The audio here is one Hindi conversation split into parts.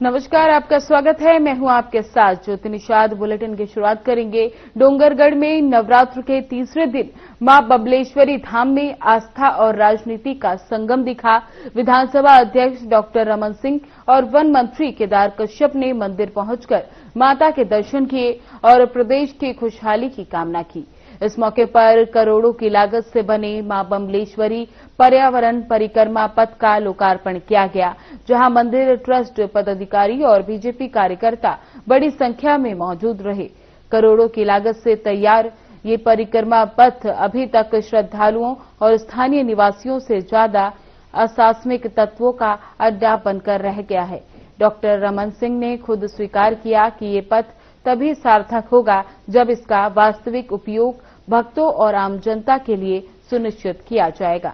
नमस्कार, आपका स्वागत है। मैं हूं आपके साथ ज्योति निषाद। बुलेटिन की शुरुआत करेंगे। डोंगरगढ़ में नवरात्र के तीसरे दिन मां बबलेश्वरी धाम में आस्था और राजनीति का संगम दिखा। विधानसभा अध्यक्ष डॉक्टर रमन सिंह और वन मंत्री केदार कश्यप ने मंदिर पहुंचकर माता के दर्शन किए और प्रदेश की खुशहाली की कामना की। इस मौके पर करोड़ों की लागत से बने मां बबलेश्वरी पर्यावरण परिक्रमा पथ का लोकार्पण किया गया, जहां मंदिर ट्रस्ट पदाधिकारी और बीजेपी कार्यकर्ता बड़ी संख्या में मौजूद रहे। करोड़ों की लागत से तैयार ये परिक्रमा पथ अभी तक श्रद्धालुओं और स्थानीय निवासियों से ज्यादा असामयिक तत्वों का अड्डा बनकर रह गया है। डॉक्टर रमन सिंह ने खुद स्वीकार किया कि ये पथ तभी सार्थक होगा जब इसका वास्तविक उपयोग भक्तों और आम जनता के लिए सुनिश्चित किया जाएगा।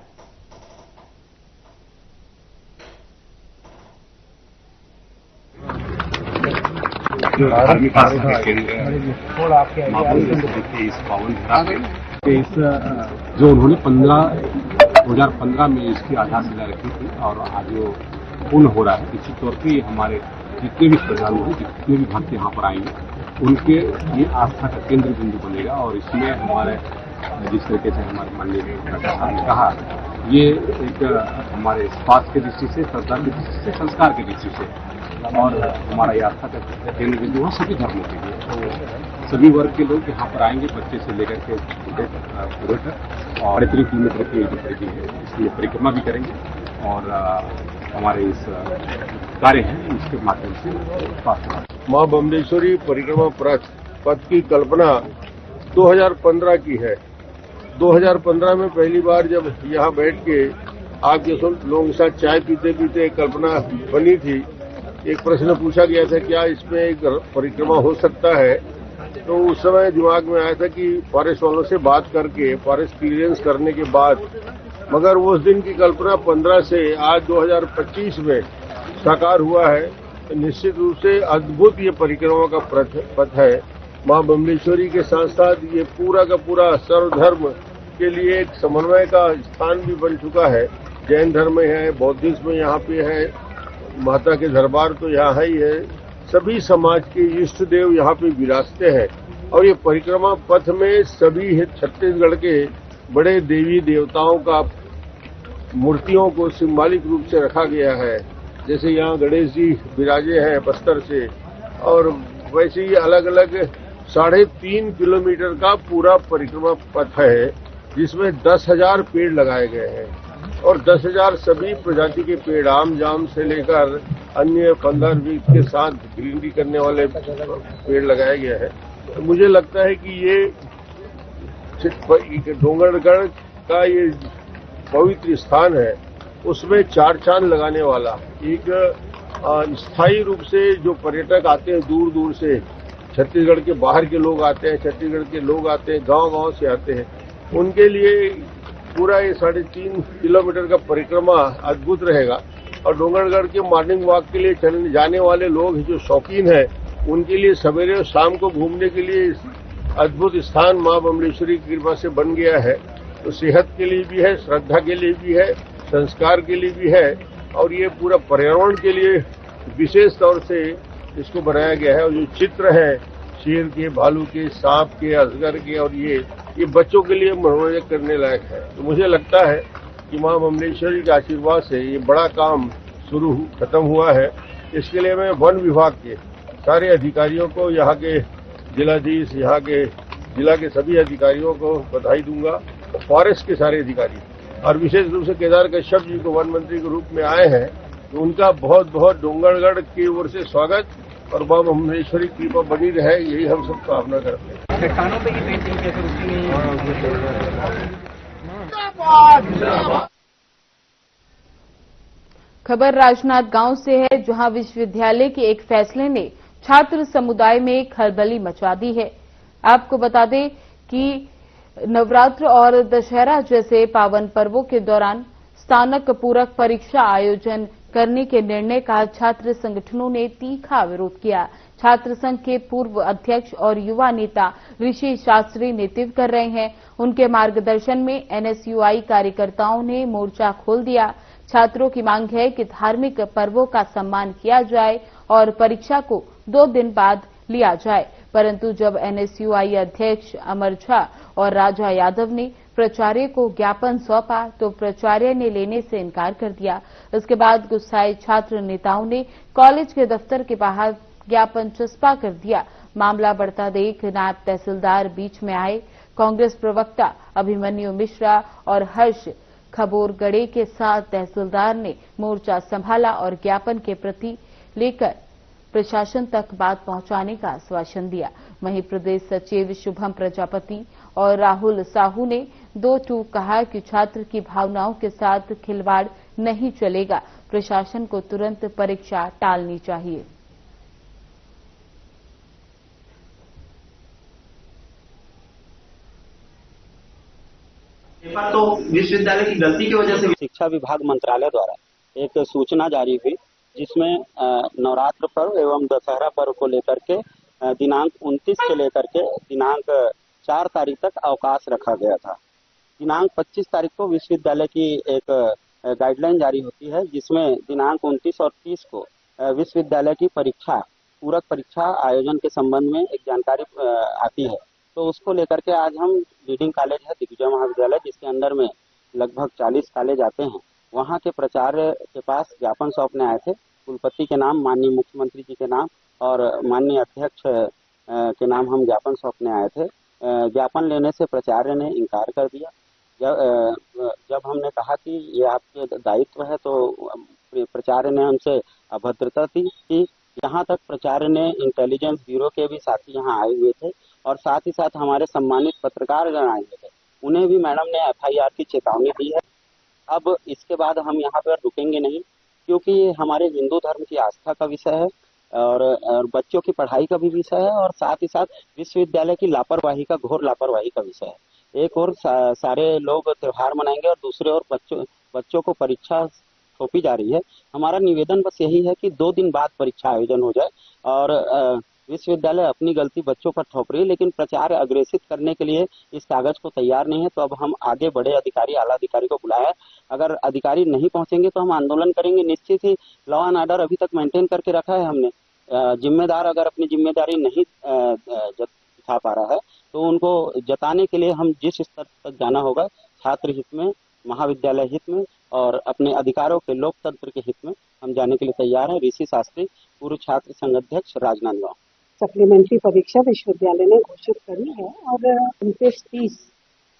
जो उन्होंने 2015 में इसकी आधारशिला रखी थी और आज वो पूर्ण हो रहा है। निश्चित तौर पर हमारे जितने भी श्रद्धालु हैं, जितने भी भक्त यहाँ पर आएंगे, उनके ये आस्था का केंद्र बिंदु बनेगा। और इसमें हमारे जिस तरीके से हमारे माननीय डॉक्टर साहब ने कहा, ये एक हमारे स्वास्थ्य की दृष्टि से, श्रद्धा की दृष्टि से, संस्कार की दृष्टि से और हमारा ये आस्था का केंद्र बिंदु है सभी धर्मों के लिए। तो सभी वर्ग के लोग यहाँ पर आएंगे, बच्चे से लेकर के पूरे तक, और 3 किलोमीटर की जो परिधि है इसलिए परिक्रमा भी करेंगे और हमारे इस कार्य हैं इसके माध्यम से स्वास्थ्य। मां बबलेश्वरी परिक्रमा पथ की कल्पना 2015 की है। 2015 में पहली बार जब यहाँ बैठ के आपके लोगों के साथ चाय पीते पीते एक कल्पना बनी थी, एक प्रश्न पूछा गया था क्या इसमें एक परिक्रमा हो सकता है। तो उस समय दिमाग में आया था कि फॉरेस्ट वालों से बात करके फॉरेस्ट क्लियरेंस करने के बाद, मगर उस दिन की कल्पना 15 से आज 2025 में साकार हुआ है। निश्चित रूप से अद्भुत ये परिक्रमा का पथ है। मां बबलेश्वरी के साथ साथ ये पूरा का पूरा सर्वधर्म के लिए एक समन्वय का स्थान भी बन चुका है। जैन धर्म में है, बौद्धिज्म में यहाँ पे है, माता के दरबार तो यहाँ ही है, सभी समाज के इष्ट देव यहाँ पे विराजते हैं। और ये परिक्रमा पथ में सभी छत्तीसगढ़ के बड़े देवी देवताओं का मूर्तियों को सिंबॉलिक रूप से रखा गया है। जैसे यहाँ गणेश जी विराजे हैं बस्तर से, और वैसे ही अलग अलग 3.5 किलोमीटर का पूरा परिक्रमा पथ है, जिसमें 10,000 पेड़ लगाए गए हैं और 10,000 सभी प्रजाति के पेड़, आम जाम से लेकर अन्य 15 वृक्ष के साथ ग्रीनरी करने वाले पेड़ लगाए गए हैं। तो मुझे लगता है कि ये डोंगरगढ़ का ये पवित्र स्थान है, उसमें 4 चांद लगाने वाला एक स्थायी रूप से जो पर्यटक आते हैं दूर दूर से, छत्तीसगढ़ के बाहर के लोग आते हैं, छत्तीसगढ़ के लोग आते हैं, गांव-गांव से आते हैं, उनके लिए पूरा ये 3.5 किलोमीटर का परिक्रमा अद्भुत रहेगा। और डोंगरगढ़ के मॉर्निंग वॉक के लिए चलने जाने वाले लोग जो शौकीन हैं, उनके लिए सवेरे और शाम को घूमने के लिए अद्भुत स्थान मां बबलेश्वरी की कृपा से बन गया है। तो सेहत के लिए भी है, श्रद्धा के लिए भी है, संस्कार के लिए भी है, और ये पूरा पर्यावरण के लिए विशेष तौर से इसको बनाया गया है। और जो चित्र है शेर के, भालू के, सांप के, अजगर के, और ये बच्चों के लिए मनोरंजन करने लायक है। तो मुझे लगता है कि मां बबलेश्वरी के आशीर्वाद से ये बड़ा काम खत्म हुआ है। इसके लिए मैं वन विभाग के सारे अधिकारियों को, यहाँ के जिलाधीश, यहाँ के जिला के सभी अधिकारियों को बधाई दूंगा, फॉरेस्ट के सारे अधिकारी, और विशेष रूप से केदार कश्यप जी को वन मंत्री के रूप में आए हैं, तो उनका बहुत बहुत डोंगरगढ़ की ओर से स्वागत और मां बबलेश्वरी की कृपा बनी रहे, यही हम सब कामना करते हैं। चट्टानों पे ही पेंटिंग कैसे रुकती नहीं है। खबर राजनांद गांव से है, जहां विश्वविद्यालय के एक फैसले ने छात्र समुदाय में खलबली मचा दी है। आपको बता दें कि नवरात्र और दशहरा जैसे पावन पर्वों के दौरान स्नातक पूरक परीक्षा आयोजन करने के निर्णय का छात्र संगठनों ने तीखा विरोध किया। छात्र संघ के पूर्व अध्यक्ष और युवा नेता ऋषि शास्त्री नेतृत्व कर रहे हैं। उनके मार्गदर्शन में एनएसयूआई कार्यकर्ताओं ने मोर्चा खोल दिया। छात्रों की मांग है कि धार्मिक पर्वों का सम्मान किया जाए और परीक्षा को 2 दिन बाद लिया जाए, परंतु जब एनएसयूआई अध्यक्ष अमर झा और राजा यादव ने प्राचार्य को ज्ञापन सौंपा तो प्राचार्य ने लेने से इनकार कर दिया। इसके बाद गुस्साए छात्र नेताओं ने कॉलेज के दफ्तर के बाहर ज्ञापन चस्पा कर दिया। मामला बढ़ता देख नायब तहसीलदार बीच में आए। कांग्रेस प्रवक्ता अभिमन्यु मिश्रा और हर्ष खबोरगड़े के साथ तहसीलदार ने मोर्चा संभाला और ज्ञापन के प्रति लेकर प्रशासन तक बात पहुंचाने का आश्वासन दिया। वहीं प्रदेश सचिव शुभम प्रजापति और राहुल साहू ने 2 टूक कहा कि छात्र की भावनाओं के साथ खिलवाड़ नहीं चलेगा, प्रशासन को तुरंत परीक्षा टालनी चाहिए। तो विश्वविद्यालय की गलती की वजह से शिक्षा विभाग मंत्रालय द्वारा एक सूचना जारी हुई, जिसमें नवरात्र पर्व एवं दशहरा पर्व को लेकर के दिनांक 29 से लेकर के दिनांक 4 तारीख तक अवकाश रखा गया था। दिनांक 25 तारीख को विश्वविद्यालय की एक गाइडलाइन जारी होती है, जिसमें दिनांक 29 और 30 को विश्वविद्यालय की परीक्षा, पूरक परीक्षा आयोजन के संबंध में एक जानकारी आती है। तो उसको लेकर के आज हम रीडिंग कॉलेज है दिग्विजय महाविद्यालय, जिसके अंदर में लगभग 40 कॉलेज आते हैं, वहाँ के प्राचार्य के पास ज्ञापन सौंपने आए थे। कुलपति के नाम, माननीय मुख्यमंत्री जी के नाम और माननीय अध्यक्ष के नाम हम ज्ञापन सौंपने आए थे। ज्ञापन लेने से प्राचार्य ने इनकार कर दिया। जब हमने कहा कि ये आपके दायित्व है, तो प्राचार्य ने हमसे अभद्रता थी कि यहाँ तक प्राचार्य ने इंटेलिजेंस ब्यूरो के भी साथी यहाँ आए हुए थे और साथ ही साथ हमारे सम्मानित पत्रकार जन आए हुए थे, उन्हें भी मैडम ने एफआईआर की चेतावनी दी है। अब इसके बाद हम यहाँ पर रुकेंगे नहीं, क्योंकि ये हमारे हिंदू धर्म की आस्था का विषय है और बच्चों की पढ़ाई का भी विषय है और साथ ही साथ विश्वविद्यालय की लापरवाही का, घोर लापरवाही का विषय है। एक और सारे लोग त्योहार मनाएंगे और दूसरे ओर बच्चों को परीक्षा सौंपी जा रही है। हमारा निवेदन बस यही है कि 2 दिन बाद परीक्षा आयोजन हो जाए और विश्वविद्यालय अपनी गलती बच्चों पर थोप रही है, लेकिन प्राचार्य अग्रेसित करने के लिए इस कागज को तैयार नहीं है। तो अब हम आगे बड़े अधिकारी, आला अधिकारी को बुलाया है। अगर अधिकारी नहीं पहुंचेंगे तो हम आंदोलन करेंगे। निश्चित ही लॉ एंड ऑर्डर अभी तक मेंटेन करके रखा है हमने। जिम्मेदार अगर अपनी जिम्मेदारी नहीं दिखा पा रहा है तो उनको जताने के लिए हम जिस स्तर तक जाना होगा, छात्र हित में, महाविद्यालय हित में और अपने अधिकारों के, लोकतंत्र के हित में हम जाने के लिए तैयार है। ऋषि शास्त्री, पूर्व छात्र संघ अध्यक्ष, राजनांदगांव। सप्लीमेंट्री परीक्षा विश्वविद्यालय ने घोषित करी है और 29-30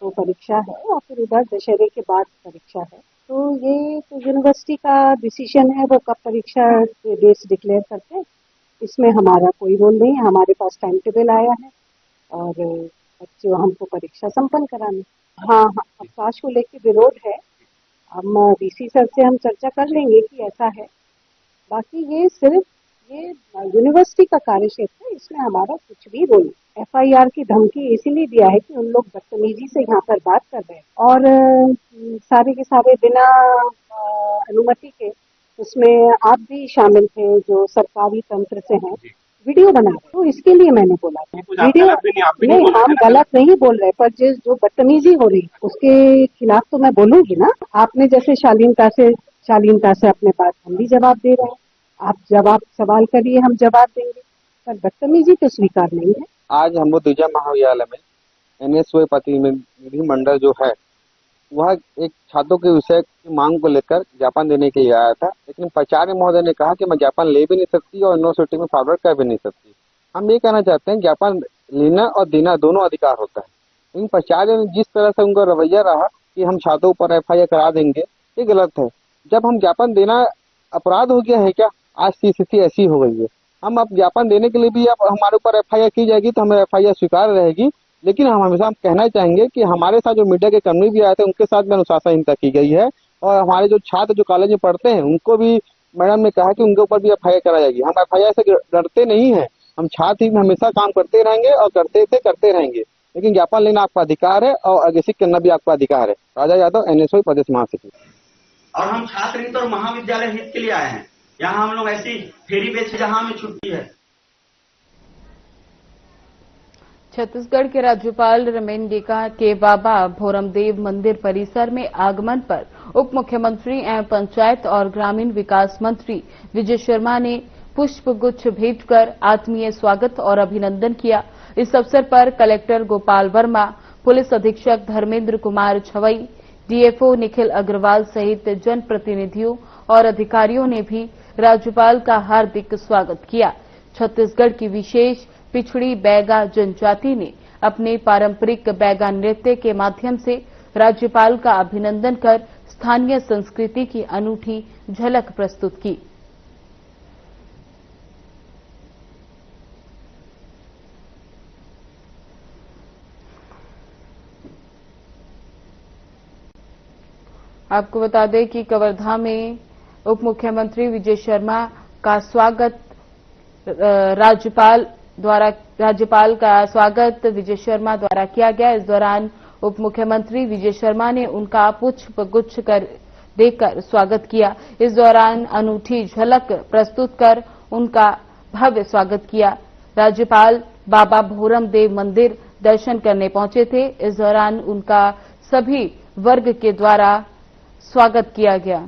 तो परीक्षा है और फिर उधर दशहरे के बाद परीक्षा है। तो ये तो यूनिवर्सिटी का डिसीजन है, वो कब परीक्षा के डेट्स डिक्लेयर करते हैं, इसमें हमारा कोई रोल नहीं है। हमारे पास टाइम टेबल आया है और बच्चों हमको परीक्षा संपन्न करानी। हाँ, अवकाश को लेकर विरोध है। हम डीसी सर से हम चर्चा कर लेंगे कि ऐसा है। बाकी ये सिर्फ ये यूनिवर्सिटी का कार्यक्षेत्र है, इसमें हमारा कुछ भी रोल नहीं। एफआईआर की धमकी इसीलिए दिया है कि उन लोग बदतमीजी से यहाँ पर बात कर रहे हैं और सारे के सारे बिना अनुमति के, उसमें आप भी शामिल थे जो सरकारी तंत्र से हैं, वीडियो बना रहे। तो इसके लिए मैंने बोला था वीडियो नहीं, हम गलत नहीं बोल रहे, पर जो बदतमीजी हो रही उसके खिलाफ तो मैं बोलूंगी ना। आपने जैसे शालीनता से अपने पास हम भी जवाब दे रहे हैं, आप सवाल करिए, हम जवाब देंगे, पर बदतमीजी तो स्वीकार नहीं है। आज हम दिग्विजय महाविद्यालय में एनएसयूआई प्रतिनिधि मंडल जो है वह एक छात्रों के विषय की मांग को लेकर ज्ञापन देने के लिए आया था, लेकिन प्राचार्य महोदय ने कहा कि मैं ज्ञापन ले भी नहीं सकती और यूनिवर्सिटी में फॉरवर्ड कर भी नहीं सकती। हम ये कहना चाहते हैं ज्ञापन लेना और देना दोनों अधिकार होता है, लेकिन प्राचार्य ने जिस तरह से उनका रवैया रहा कि हम छात्रों पर एफआईआर करा देंगे, ये गलत है। जब हम ज्ञापन देना अपराध हो गया है क्या? आज की स्थिति ऐसी हो गई है। हम अब ज्ञापन देने के लिए भी अब हमारे ऊपर एफआईआर की जाएगी तो हमें एफआईआर स्वीकार रहेगी, लेकिन हम हमेशा कहना चाहेंगे कि हमारे साथ जो मीडिया के कर्मी भी आए थे उनके साथ भी अनुशासनहीनता की गई है और हमारे जो छात्र जो कॉलेज में पढ़ते हैं उनको भी मैडम ने कहा कि उनके ऊपर भी एफआईआर कराई जाएगी। हम एफआईआर से डरते नहीं हैं, हम छात्र ही हमेशा काम करते रहेंगे और करते रहेंगे, लेकिन ज्ञापन लेना आपका अधिकार है और अग्रेसित करना भी आपका अधिकार है। राजा यादव, एनएसयूआई प्रदेश महासचिव। और हम छात्र हित और महाविद्यालय हित के लिए आए हैं। यहाँ हम लोग ऐसी फेरी बेच जहाँ हमें छुट्टी है। छत्तीसगढ़ के राज्यपाल रमेनगेका के बाबा भोरमदेव मंदिर परिसर में आगमन पर उप मुख्यमंत्री एवं पंचायत और ग्रामीण विकास मंत्री विजय शर्मा ने पुष्प गुच्छ भेंटकर आत्मीय स्वागत और अभिनंदन किया। इस अवसर पर कलेक्टर गोपाल वर्मा, पुलिस अधीक्षक धर्मेंद्र कुमार छवई, डीएफओ निखिल अग्रवाल सहित जनप्रतिनिधियों और अधिकारियों ने भी राज्यपाल का हार्दिक स्वागत किया। छत्तीसगढ़ की विशेष पिछड़ी बैगा जनजाति ने अपने पारंपरिक बैगा नृत्य के माध्यम से राज्यपाल का अभिनंदन कर स्थानीय संस्कृति की अनूठी झलक प्रस्तुत की। आपको बता दें कि कवर्धा में उप मुख्यमंत्री विजय शर्मा का स्वागत राज्यपाल का स्वागत विजय शर्मा द्वारा किया गया। इस दौरान उप मुख्यमंत्री विजय शर्मा ने उनका पुष्प गुच्छ देकर स्वागत किया। इस दौरान अनूठी झलक प्रस्तुत कर उनका भव्य स्वागत किया। राज्यपाल बाबा भोरम देव मंदिर दर्शन करने पहुंचे थे। इस दौरान उनका सभी वर्ग के द्वारा स्वागत किया गया।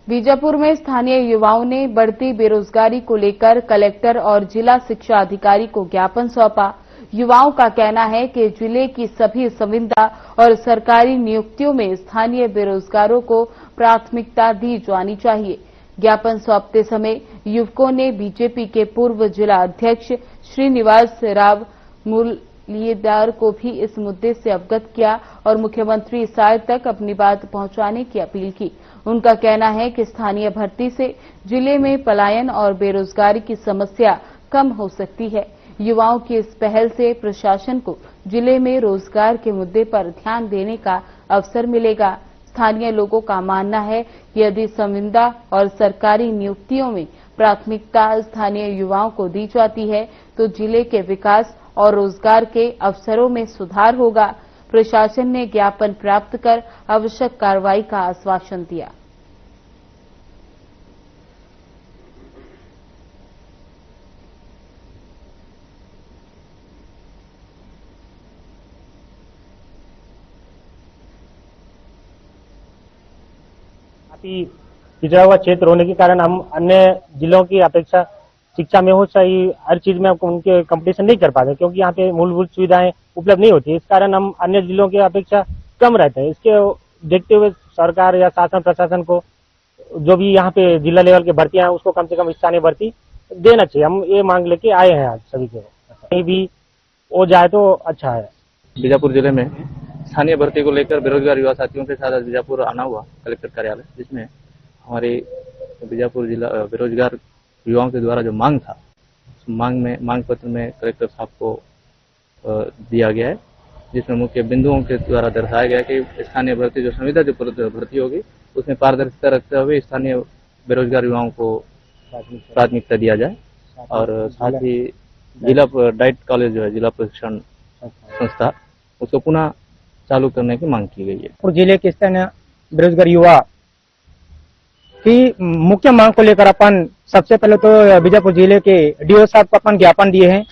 बीजापुर में स्थानीय युवाओं ने बढ़ती बेरोजगारी को लेकर कलेक्टर और जिला शिक्षा अधिकारी को ज्ञापन सौंपा। युवाओं का कहना है कि जिले की सभी संविदा और सरकारी नियुक्तियों में स्थानीय बेरोजगारों को प्राथमिकता दी जानी चाहिए। ज्ञापन सौंपते समय युवकों ने बीजेपी के पूर्व जिला अध्यक्ष श्रीनिवास राव मूलयेदार को भी इस मुद्दे से अवगत किया और मुख्यमंत्री साय तक अपनी बात पहुंचाने की अपील की। उनका कहना है कि स्थानीय भर्ती से जिले में पलायन और बेरोजगारी की समस्या कम हो सकती है। युवाओं की इस पहल से प्रशासन को जिले में रोजगार के मुद्दे पर ध्यान देने का अवसर मिलेगा। स्थानीय लोगों का मानना है कि यदि संविदा और सरकारी नियुक्तियों में प्राथमिकता स्थानीय युवाओं को दी जाती है तो जिले के विकास और रोजगार के अवसरों में सुधार होगा। प्रशासन ने ज्ञापन प्राप्त कर आवश्यक कार्रवाई का आश्वासन दिया। पिछड़ा हुआ क्षेत्र होने के कारण हम अन्य जिलों की अपेक्षा शिक्षा में हो चाहे हर चीज में उनके कंपटीशन नहीं कर पाते, क्योंकि यहाँ पे मूलभूत सुविधाएं उपलब्ध नहीं होती। इस कारण हम अन्य जिलों की अपेक्षा कम रहते हैं। इसके देखते हुए सरकार या शासन प्रशासन को जो भी यहाँ पे जिला लेवल की भर्तियां हैं उसको कम से कम स्थानीय भर्ती देना चाहिए। हम ये मांग लेके आए हैं आज सभी को, कहीं भी हो जाए तो अच्छा है। बीजापुर जिले में स्थानीय भर्ती को लेकर बेरोजगार युवा साथियों के साथ बीजापुर आना हुआ कलेक्टर कार्यालय, जिसमें हमारे बीजापुर जिला बेरोजगार युवाओं के द्वारा जो मांग था, मांग पत्र में कलेक्टर साहब को दिया गया है, जिसमें मुख्य बिंदुओं के द्वारा दर्शाया गया कि स्थानीय भर्ती जो संविदा जो भर्ती होगी उसमें पारदर्शिता रखते हुए स्थानीय बेरोजगार युवाओं को प्राथमिकता दिया जाए और साथ ही जिला डाइट कॉलेज जो है जिला प्रशिक्षण संस्था उसको पुनः चालू करने की मांग की गई है। जिले के स्थानीय बेरोजगार युवा की मुख्य मांग को लेकर अपन सबसे पहले तो बीजापुर जिले के डीओ साहब को अपन ज्ञापन दिए हैं।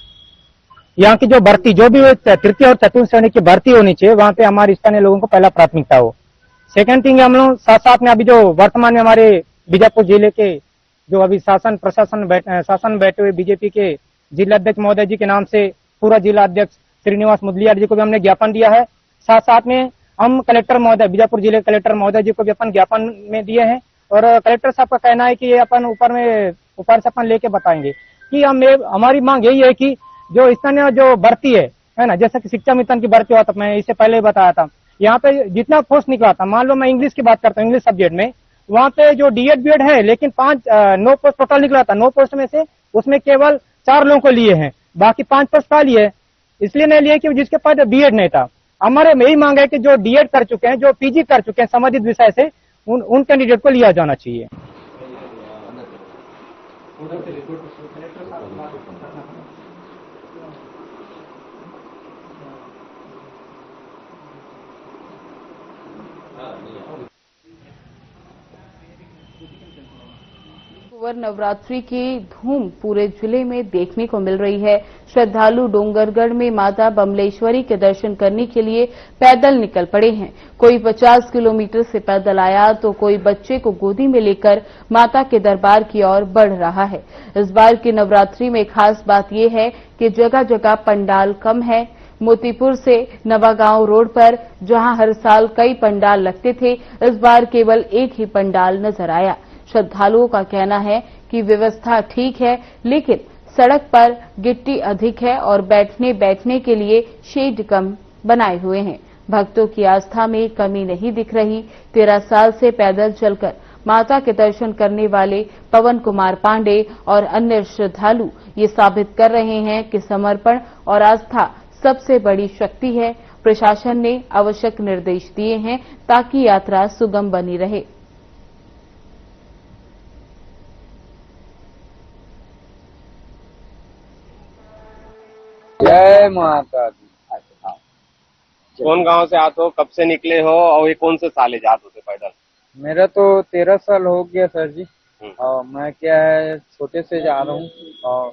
यहाँ की जो भर्ती जो भी तृतीय और चतुर्थ श्रेणी की भर्ती होनी चाहिए वहाँ पे हमारे स्थानीय लोगों को पहला प्राथमिकता हो। सेकंड थिंग हम लोग साथ साथ में अभी जो वर्तमान में हमारे बीजापुर जिले के जो अभी शासन बैठे हुए बीजेपी के जिला अध्यक्ष महोदय जी के नाम से पूरा जिला अध्यक्ष श्रीनिवास मुदलियार जी को भी हमने ज्ञापन दिया है। साथ साथ में हम कलेक्टर महोदय बीजापुर जिले कलेक्टर महोदय जी को भी अपन ज्ञापन में दिए हैं और कलेक्टर साहब का कहना है कि ये अपन ऊपर से अपन लेके बताएंगे कि हमारी मांग यही है कि जो स्थानीय जो भर्ती है ना, जैसे कि शिक्षा मिशन की भर्ती हुआ था, मैं इससे पहले बताया था, यहाँ पे जितना पोस्ट निकला था, मान लो मैं इंग्लिश की बात करता हूँ, इंग्लिश सब्जेक्ट में वहाँ पे जो डीएड बीएड है लेकिन 9 पोस्ट टोटल निकला था। 9 पोस्ट में से उसमें केवल 4 लोगों को लिए हैं, बाकी 5 पोस्ट खाली है। इसलिए नहीं लिए कि जिसके पास बीएड नहीं था। हमारे यही मांग है कि जो डीएड कर चुके हैं, जो पीजी कर चुके हैं संबंधित विषय से, उन कैंडिडेट को लिया जाना चाहिए। ओर नवरात्रि की धूम पूरे जिले में देखने को मिल रही है। श्रद्धालु डोंगरगढ़ में माता बमलेश्वरी के दर्शन करने के लिए पैदल निकल पड़े हैं। कोई 50 किलोमीटर से पैदल आया तो कोई बच्चे को गोदी में लेकर माता के दरबार की ओर बढ़ रहा है। इस बार की नवरात्रि में खास बात यह है कि जगह जगह पंडाल कम है। मोतीपुर से नवागांव रोड पर जहां हर साल कई पंडाल लगते थे, इस बार केवल एक ही पंडाल नजर आया। श्रद्धालुओं का कहना है कि व्यवस्था ठीक है, लेकिन सड़क पर गिट्टी अधिक है और बैठने के लिए शेड कम बनाए हुए हैं। भक्तों की आस्था में कमी नहीं दिख रही। 13 साल से पैदल चलकर माता के दर्शन करने वाले पवन कुमार पांडे और अन्य श्रद्धालु ये साबित कर रहे हैं कि समर्पण और आस्था सबसे बड़ी शक्ति है। प्रशासन ने आवश्यक निर्देश दिए हैं ताकि यात्रा सुगम बनी रहे। जय माता दी। कौन गांव से आते हो, कब से निकले हो और ये कौन से साले जाते होते पैदल? मेरा तो 13 साल हो गया सर जी। और मैं क्या है छोटे से जा रहा हूँ। और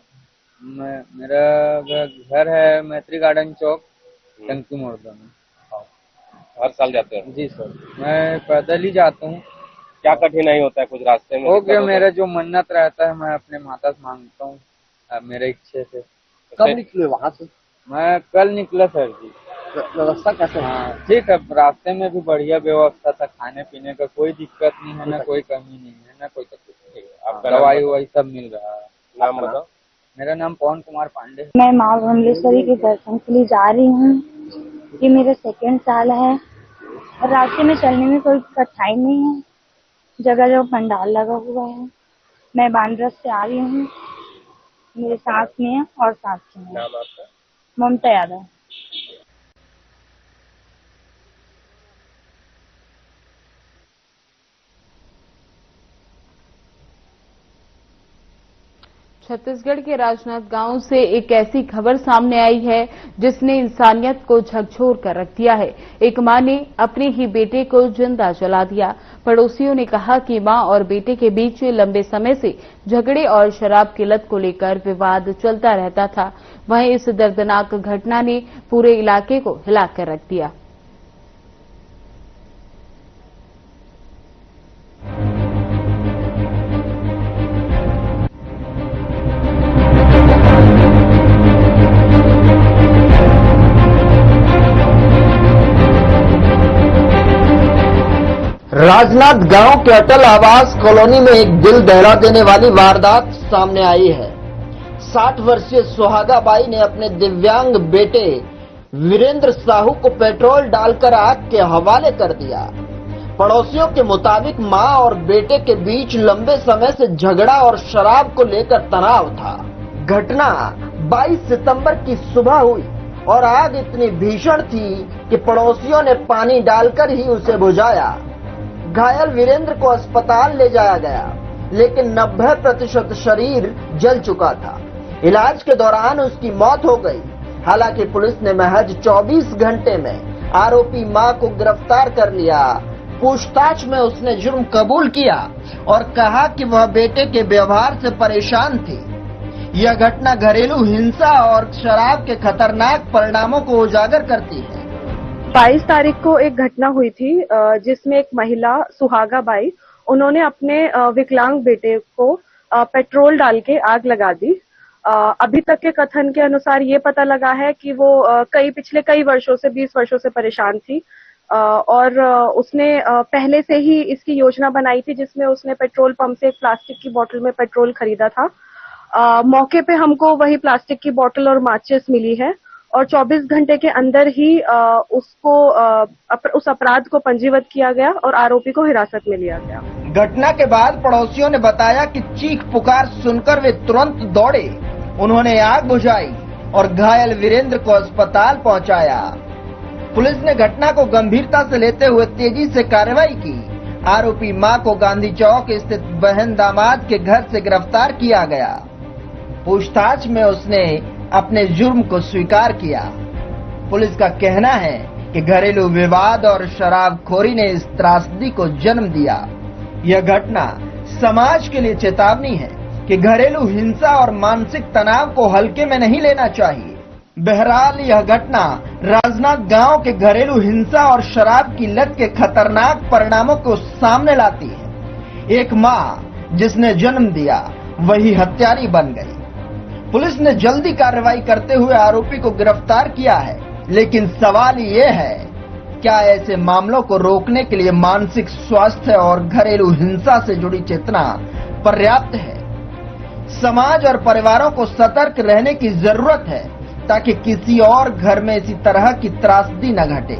मेरा घर है मैत्री गार्डन चौक, टंकी मोड़ में। हर साल जाते हो? जी सर, मैं पैदल ही जाता हूँ। क्या कठिनाई होता है कुछ रास्ते में? हो गया, मेरा जो मन्नत रहता है मैं अपने माता से मांगता हूँ मेरे इच्छे से। कब निकले वहाँ से? मैं कल निकला सर जी। व्यवस्था कैसे? हाँ ठीक है, रास्ते में भी बढ़िया व्यवस्था था, खाने पीने का कोई दिक्कत नहीं है, ना कोई कमी नहीं है, ना कोई तकलीफ। दवाई ववाई सब मिल रहा है। नाम बताओ। मेरा नाम पवन कुमार पांडे। मैं माँ बमलेश्वरी के दर्शन के लिए जा रही हूँ। ये मेरा 2nd साल है और रास्ते में चलने में कोई कठिनाई नहीं है। जगह जगह पंडाल लगा हुआ है। मैं बांद्रस से आ रही हूँ। मेरे साथ में और साथी में। नाम आपका? ममता यादव। छत्तीसगढ़ के राजनांद गांव से एक ऐसी खबर सामने आई है जिसने इंसानियत को झकझोर कर रख दिया है। एक मां ने अपने ही बेटे को जिंदा जला दिया। पड़ोसियों ने कहा कि मां और बेटे के बीच लंबे समय से झगड़े और शराब की लत को लेकर विवाद चलता रहता था। वहीं इस दर्दनाक घटना ने पूरे इलाके को हिलाकर रख दिया। राजनांद गांव के अटल आवास कॉलोनी में एक दिल दहला देने वाली वारदात सामने आई है। 60 वर्षीय सुहागा बाई ने अपने दिव्यांग बेटे वीरेंद्र साहू को पेट्रोल डालकर आग के हवाले कर दिया। पड़ोसियों के मुताबिक मां और बेटे के बीच लंबे समय से झगड़ा और शराब को लेकर तनाव था। घटना 22 सितंबर की सुबह हुई और आग इतनी भीषण थी कि पड़ोसियों ने पानी डालकर ही उसे बुझाया। घायल वीरेंद्र को अस्पताल ले जाया गया, लेकिन 90% शरीर जल चुका था। इलाज के दौरान उसकी मौत हो गई। हालांकि पुलिस ने महज 24 घंटे में आरोपी मां को गिरफ्तार कर लिया। पूछताछ में उसने जुर्म कबूल किया और कहा कि वह बेटे के व्यवहार से परेशान थी। यह घटना घरेलू हिंसा और शराब के खतरनाक परिणामों को उजागर करती है। 22 तारीख को एक घटना हुई थी जिसमें एक महिला सुहागा बाई, उन्होंने अपने विकलांग बेटे को पेट्रोल डाल के आग लगा दी। अभी तक के कथन के अनुसार ये पता लगा है कि वो पिछले कई वर्षों से 20 वर्षों से परेशान थी और उसने पहले से ही इसकी योजना बनाई थी, जिसमें उसने पेट्रोल पंप से एक प्लास्टिक की बोतल में पेट्रोल खरीदा था। मौके पे हमको वही प्लास्टिक की बोतल और माचिस मिली है और 24 घंटे के अंदर ही उस अपराध को पंजीबद्ध किया गया और आरोपी को हिरासत में लिया गया। घटना के बाद पड़ोसियों ने बताया कि चीख पुकार सुनकर वे तुरंत दौड़े। उन्होंने आग बुझाई और घायल वीरेंद्र को अस्पताल पहुंचाया। पुलिस ने घटना को गंभीरता से लेते हुए तेजी से कार्रवाई की। आरोपी मां को गांधी चौक स्थित बहन दामाद के घर से गिरफ्तार किया गया। पूछताछ में उसने अपने जुर्म को स्वीकार किया। पुलिस का कहना है कि घरेलू विवाद और शराबखोरी ने इस त्रासदी को जन्म दिया। यह घटना समाज के लिए चेतावनी है कि घरेलू हिंसा और मानसिक तनाव को हल्के में नहीं लेना चाहिए। बहरहाल यह घटना राजनांद गांव के घरेलू हिंसा और शराब की लत के खतरनाक परिणामों को सामने लाती है। एक मां जिसने जन्म दिया वही हत्यारी बन गई। पुलिस ने जल्दी कार्रवाई करते हुए आरोपी को गिरफ्तार किया है, लेकिन सवाल ये है, क्या ऐसे मामलों को रोकने के लिए मानसिक स्वास्थ्य और घरेलू हिंसा से जुड़ी चेतना पर्याप्त है? समाज और परिवारों को सतर्क रहने की जरूरत है ताकि किसी और घर में इसी तरह की त्रासदी न घटे।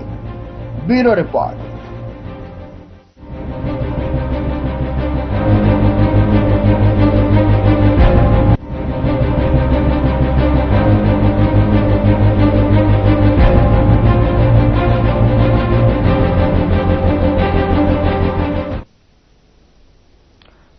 Bureau report.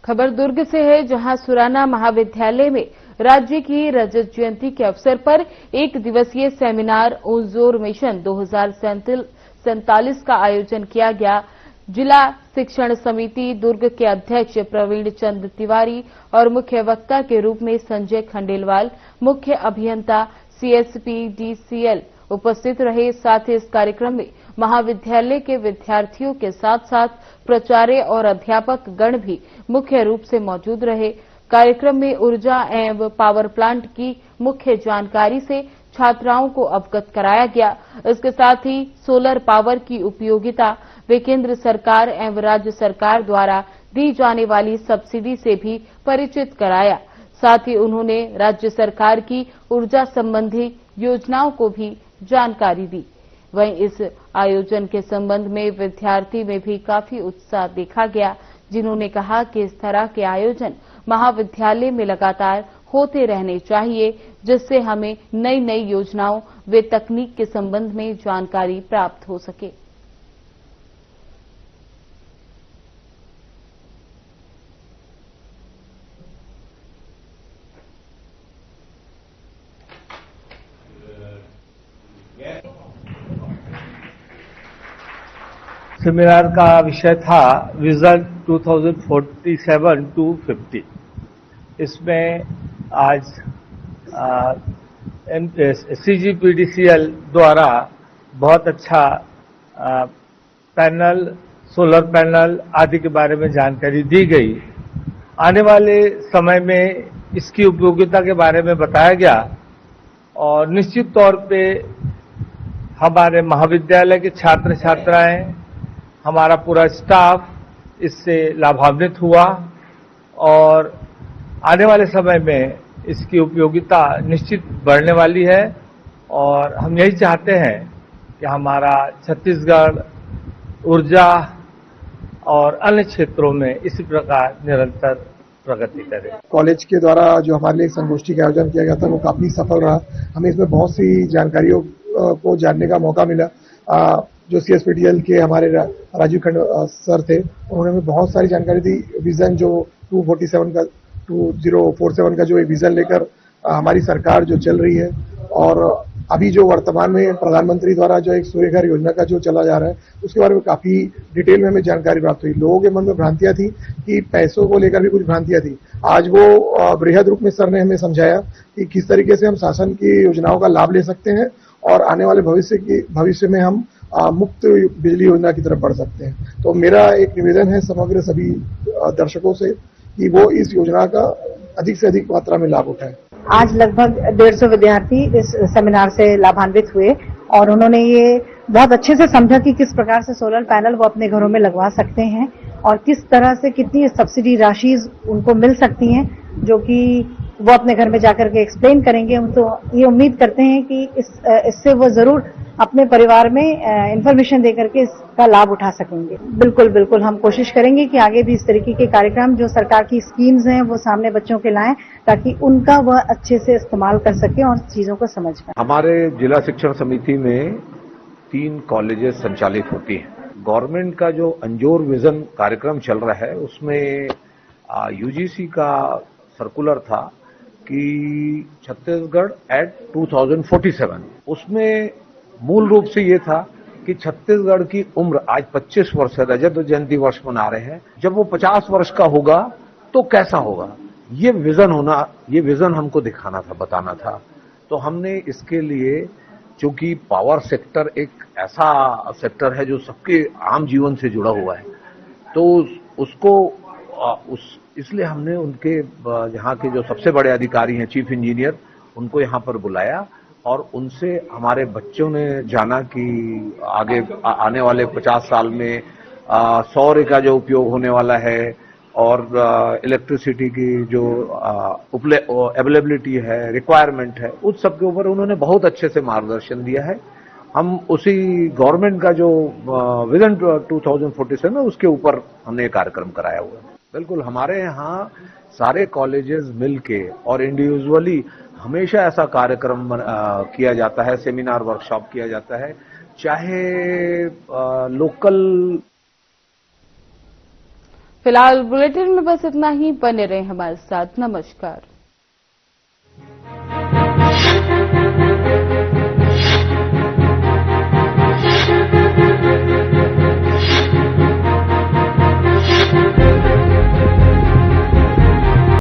खबर दुर्ग से है, जहां सुराना महाविद्यालय में राज्य की रजत जयंती के अवसर पर एक दिवसीय सेमिनार ओजोर मिशन 2047 का आयोजन किया गया। जिला शिक्षण समिति दुर्ग के अध्यक्ष प्रवीण चंद तिवारी और मुख्य वक्ता के रूप में संजय खंडेलवाल, मुख्य अभियंता सीएसपी डीसीएल उपस्थित रहे। साथ ही इस कार्यक्रम में महाविद्यालय के विद्यार्थियों के साथ साथ प्राचार्य और अध्यापक गण भी मुख्य रूप से मौजूद रहे। कार्यक्रम में ऊर्जा एवं पावर प्लांट की मुख्य जानकारी से छात्राओं को अवगत कराया गया। इसके साथ ही सोलर पावर की उपयोगिता व केंद्र सरकार एवं राज्य सरकार द्वारा दी जाने वाली सब्सिडी से भी परिचित कराया। साथ ही उन्होंने राज्य सरकार की ऊर्जा संबंधी योजनाओं को भी जानकारी दी। वहीं इस आयोजन के संबंध में विद्यार्थी में भी काफी उत्साह देखा गया, जिन्होंने कहा कि इस तरह के आयोजन महाविद्यालय में लगातार होते रहने चाहिए, जिससे हमें नई नई योजनाओं व तकनीक के संबंध में जानकारी प्राप्त हो सके। सेमिनार का विषय था विजन 2047 टू 50। इसमें आज CGPDCL द्वारा बहुत अच्छा पैनल, सोलर पैनल आदि के बारे में जानकारी दी गई। आने वाले समय में इसकी उपयोगिता के बारे में बताया गया और निश्चित तौर पे हमारे महाविद्यालय के छात्र छात्राएं, हमारा पूरा स्टाफ इससे लाभान्वित हुआ और आने वाले समय में इसकी उपयोगिता निश्चित बढ़ने वाली है। और हम यही चाहते हैं कि हमारा छत्तीसगढ़ ऊर्जा और अन्य क्षेत्रों में इसी प्रकार निरंतर प्रगति करे। कॉलेज के द्वारा जो हमारे लिए संगोष्ठी का आयोजन किया गया था वो काफी सफल रहा। हमें इसमें बहुत सी जानकारियों को जानने का मौका मिला। जो CSPDL के हमारे राजीव खंड सर थे, उन्होंने हमें बहुत सारी जानकारी दी। विजन जो 2047 का जो एक विजन लेकर हमारी सरकार जो चल रही है और अभी जो वर्तमान में प्रधानमंत्री द्वारा जो एक सूर्य घर योजना का जो चला जा रहा है, उसके बारे में काफी डिटेल में हमें जानकारी प्राप्त हुई। लोगों के मन में भ्रांतियां थी कि पैसों को लेकर भी कुछ भ्रांतियां थी। आज वो बृहद रूप में सर ने हमें समझाया कि किस तरीके से हम शासन की योजनाओं का लाभ ले सकते हैं और आने वाले भविष्य में हम मुफ्त बिजली योजना की तरफ बढ़ सकते हैं। तो मेरा एक निवेदन है समग्र सभी दर्शकों से कि वो इस योजना का अधिक से अधिक मात्रा में लाभ उठाएं। आज लगभग 150 विद्यार्थी इस सेमिनार से लाभान्वित हुए और उन्होंने ये बहुत अच्छे से समझा कि किस प्रकार से सोलर पैनल वो अपने घरों में लगवा सकते हैं और किस तरह से कितनी सब्सिडी राशि उनको मिल सकती हैं, जो कि वो अपने घर में जाकर के एक्सप्लेन करेंगे। हम तो ये उम्मीद करते हैं कि इससे वो जरूर अपने परिवार में इंफॉर्मेशन देकर के इसका लाभ उठा सकेंगे। बिल्कुल हम कोशिश करेंगे कि आगे भी इस तरीके के कार्यक्रम जो सरकार की स्कीम्स हैं वो सामने बच्चों के लाएं, ताकि उनका वह अच्छे से इस्तेमाल कर सके और चीजों को समझ पाए। हमारे जिला शिक्षण समिति में 3 कॉलेजेस संचालित होती हैं। गवर्नमेंट का जो अंजोर विजन कार्यक्रम चल रहा है उसमें UGC का सर्कुलर था कि छत्तीसगढ़ एट 2047। उसमें मूल रूप से ये था कि छत्तीसगढ़ की उम्र आज 25 वर्ष है, रजत जयंती वर्ष मना रहे हैं, जब वो 50 वर्ष का होगा तो कैसा होगा, ये विजन हमको दिखाना था, बताना था। तो हमने इसके लिए, चूंकि पावर सेक्टर एक ऐसा सेक्टर है जो सबके आम जीवन से जुड़ा हुआ है, तो इसलिए हमने उनके यहाँ के जो सबसे बड़े अधिकारी हैं, चीफ इंजीनियर, उनको यहाँ पर बुलाया और उनसे हमारे बच्चों ने जाना कि आगे आने वाले 50 साल में सौर का जो उपयोग होने वाला है और इलेक्ट्रिसिटी की जो अवेलेबिलिटी है, रिक्वायरमेंट है, उस सब के ऊपर उन्होंने बहुत अच्छे से मार्गदर्शन दिया है। हम उसी गवर्नमेंट का जो विजन 2047 है उसके ऊपर हमने कार्यक्रम कराया हुआ है। बिल्कुल, हमारे यहाँ सारे कॉलेजेस मिलके और इंडिविजुअली हमेशा ऐसा कार्यक्रम किया जाता है, सेमिनार वर्कशॉप किया जाता है, चाहे लोकल। फिलहाल बुलेटिन में बस इतना ही। बने रहे हमारे साथ। नमस्कार।